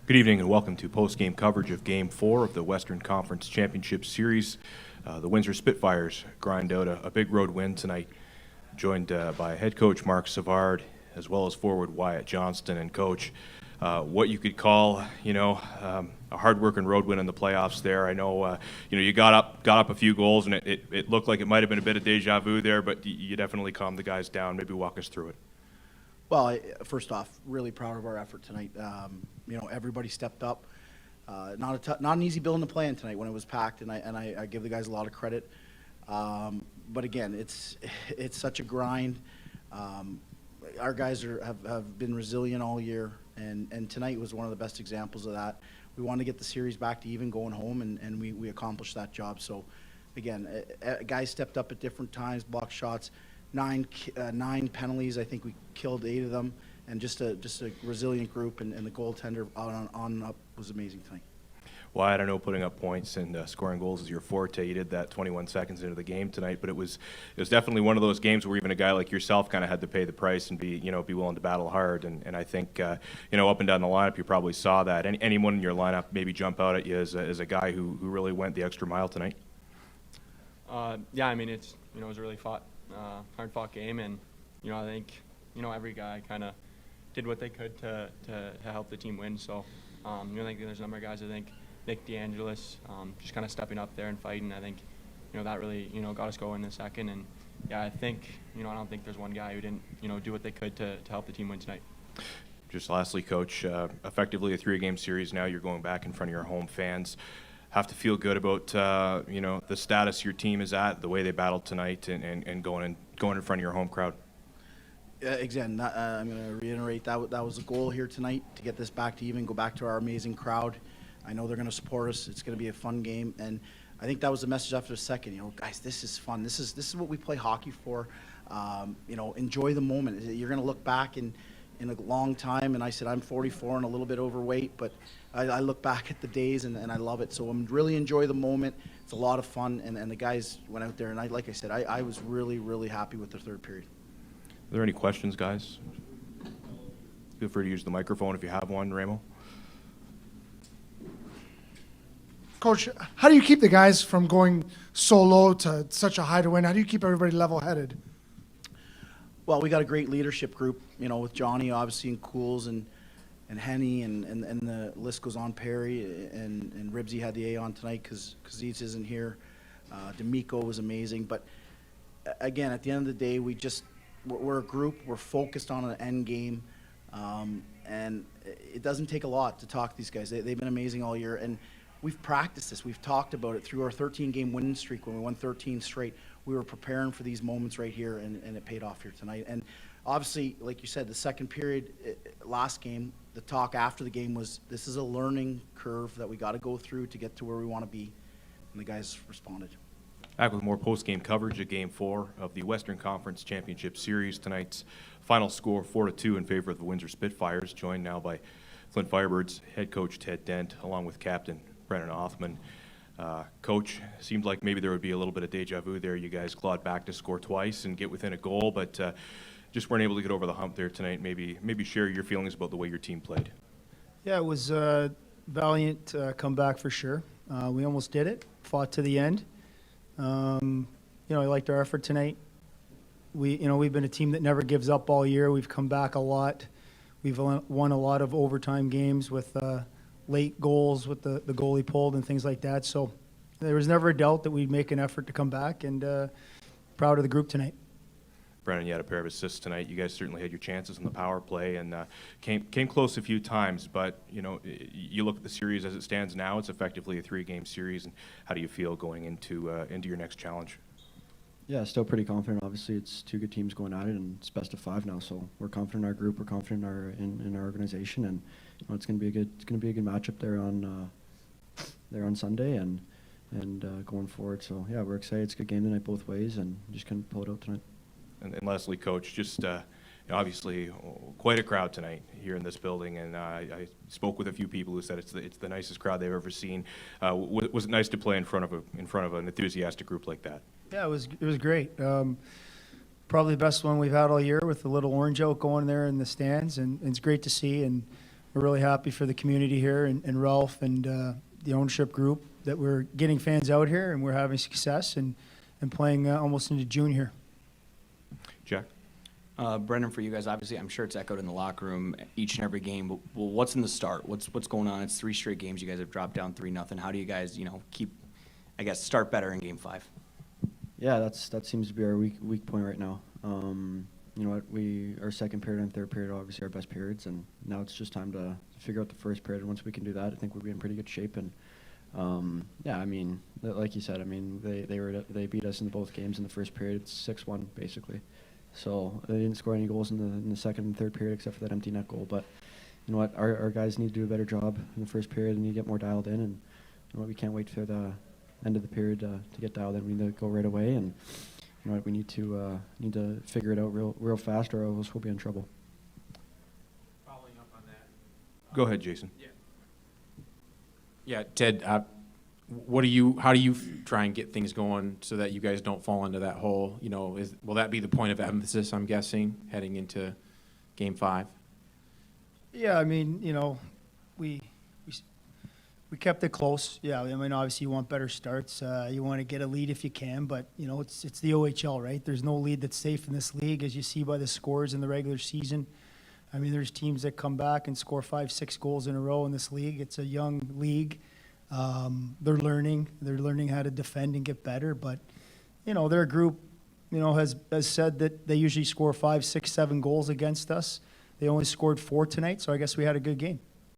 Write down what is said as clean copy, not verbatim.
Good evening and welcome to post-game coverage of Game 4 of the Western Conference Championship Series. The Windsor Spitfires grind out a big road win tonight, joined by head coach Marc Savard, as well as forward Wyatt Johnston. And coach, what you could call, a hard-working road win in the playoffs there. I know, you got up a few goals, and it looked like it might have been a bit of deja vu there, but you definitely calmed the guys down. Maybe walk us through it. Well, first off, really proud of our effort tonight. Everybody stepped up. Not an easy building to play in tonight when it was packed, and I give the guys a lot of credit. But again, it's such a grind. Our guys have been resilient all year, and tonight was one of the best examples of that. We wanted to get the series back to even going home, and we accomplished that job. So, again, guys stepped up at different times, blocked shots. Nine penalties. I think we killed 8 of them, and just a resilient group. And the goaltender on and up was amazing tonight. Wyatt, I know putting up points and scoring goals is your forte. You did that 21 seconds into the game tonight, but it was definitely one of those games where even a guy like yourself kind of had to pay the price and be willing to battle hard. And I think up and down the lineup, you probably saw that. Anyone in your lineup maybe jump out at you as a guy who really went the extra mile tonight? Yeah, I mean it was a really hard-fought game, and I think every guy kind of did what they could to help the team win. So I think there's a number of guys. I think Nick DeAngelis just kind of stepping up there and fighting. I think that really got us going in the second. And yeah, I think I don't think there's one guy who didn't do what they could to help the team win tonight. Just lastly, coach, effectively a 3-game series now. You're going back in front of your home fans. Have to feel good about the status your team is at, the way they battled tonight, and going in front of your home crowd. Again, I'm going to reiterate that was the goal here tonight, to get this back to even, go back to our amazing crowd. I know they're going to support us. It's going to be a fun game, and I think that was the message after the second. Guys, this is fun. This is what we play hockey for. Enjoy the moment. You're going to look back in a long time, and I said I'm 44 and a little bit overweight, but I look back at the days and I love it. So I'm really enjoy the moment. It's a lot of fun, and the guys went out there, and like I said, I was really, really happy with the third period. Are there any questions, guys? Feel free to use the microphone if you have one, Ramo. Coach, how do you keep the guys from going so low to such a high to win? How do you keep everybody level-headed? Well, we got a great leadership group, with Johnny, obviously, and Cools, and Henny, and the list goes on. Perry and Ribsy had the A on tonight because Zeitz isn't here. D'Amico was amazing. But again, at the end of the day, we're a group. We're focused on an end game, and it doesn't take a lot to talk to these guys. They've been amazing all year, and we've practiced this. We've talked about it through our 13-game winning streak when we won 13 straight. We were preparing for these moments right here, and it paid off here tonight. And obviously, like you said, the second period, last game, the talk after the game was, this is a learning curve that we got to go through to get to where we want to be, and the guys responded. Back with more post-game coverage of Game 4 of the Western Conference Championship Series. Tonight's final score, 4-2 in favor of the Windsor Spitfires, joined now by Flint Firebirds head coach Ted Dent, along with captain Brennan Othmann. Coach, seemed like maybe there would be a little bit of deja vu there. You guys clawed back to score twice and get within a goal, but just weren't able to get over the hump there tonight. Maybe share your feelings about the way your team played. Yeah, it was a valiant comeback for sure. We almost did it, fought to the end. I liked our effort tonight. We've been a team that never gives up all year. We've come back a lot. We've won a lot of overtime games with late goals with the goalie pulled and things like that. So there was never a doubt that we'd make an effort to come back, and proud of the group tonight. Brennan, you had a pair of assists tonight. You guys certainly had your chances in the power play and came close a few times, but you look at the series as it stands now. It's effectively a 3-game series, and how do you feel going into your next challenge? Yeah, still pretty confident. Obviously, it's 2 good teams going at it, and it's best of 5 now. So we're confident in our group. We're confident in our organization, and it's going to be a good matchup there on Sunday and going forward. So yeah, we're excited. It's a good game tonight both ways, and just couldn't pull it out tonight. And lastly, Coach, just obviously quite a crowd tonight here in this building, and I spoke with a few people who said it's the nicest crowd they've ever seen. Was it nice to play in front of an enthusiastic group like that? Yeah, it was great. Probably the best one we've had all year, with the little orange out going there in the stands, and it's great to see. And we're really happy for the community here and Ralph and the ownership group that we're getting fans out here and we're having success and playing almost into June here. Jack? Brendan, for you guys, obviously, I'm sure it's echoed in the locker room each and every game. But well, what's in the start? What's going on? It's 3 straight games. You guys have dropped down 3-0. How do you guys, keep, I guess, start better in Game 5? Yeah, that seems to be our weak point right now. You know what? Our second period and third period are obviously our best periods, and now it's just time to figure out the first period. And once we can do that, I think we'll be in pretty good shape. And yeah, I mean, like you said, I mean, they beat us in both games in the first period. It's 6-1 basically. So they didn't score any goals in the second and third period except for that empty net goal. But you know what? Our guys need to do a better job in the first period and need to get more dialed in. And you know what? We can't wait for the end of the period to get dialed in. We need to go right away, and you know what? We need to figure it out real fast, or else we'll be in trouble. Following up on that. Go ahead, Jason. Yeah, Ted, how do you try and get things going so that you guys don't fall into that hole? You know, will that be the point of emphasis, I'm guessing, heading into Game 5? Yeah, I mean, we kept it close. Yeah, I mean, obviously you want better starts. You want to get a lead if you can, but it's the OHL, right? There's no lead that's safe in this league, as you see by the scores in the regular season. I mean, there's teams that come back and score 5-6 goals in a row in this league. It's a young league. They're learning how to defend and get better, but their group has said that they usually score 5, 6, 7 goals against us. They only scored 4 tonight, so I guess we had a good game.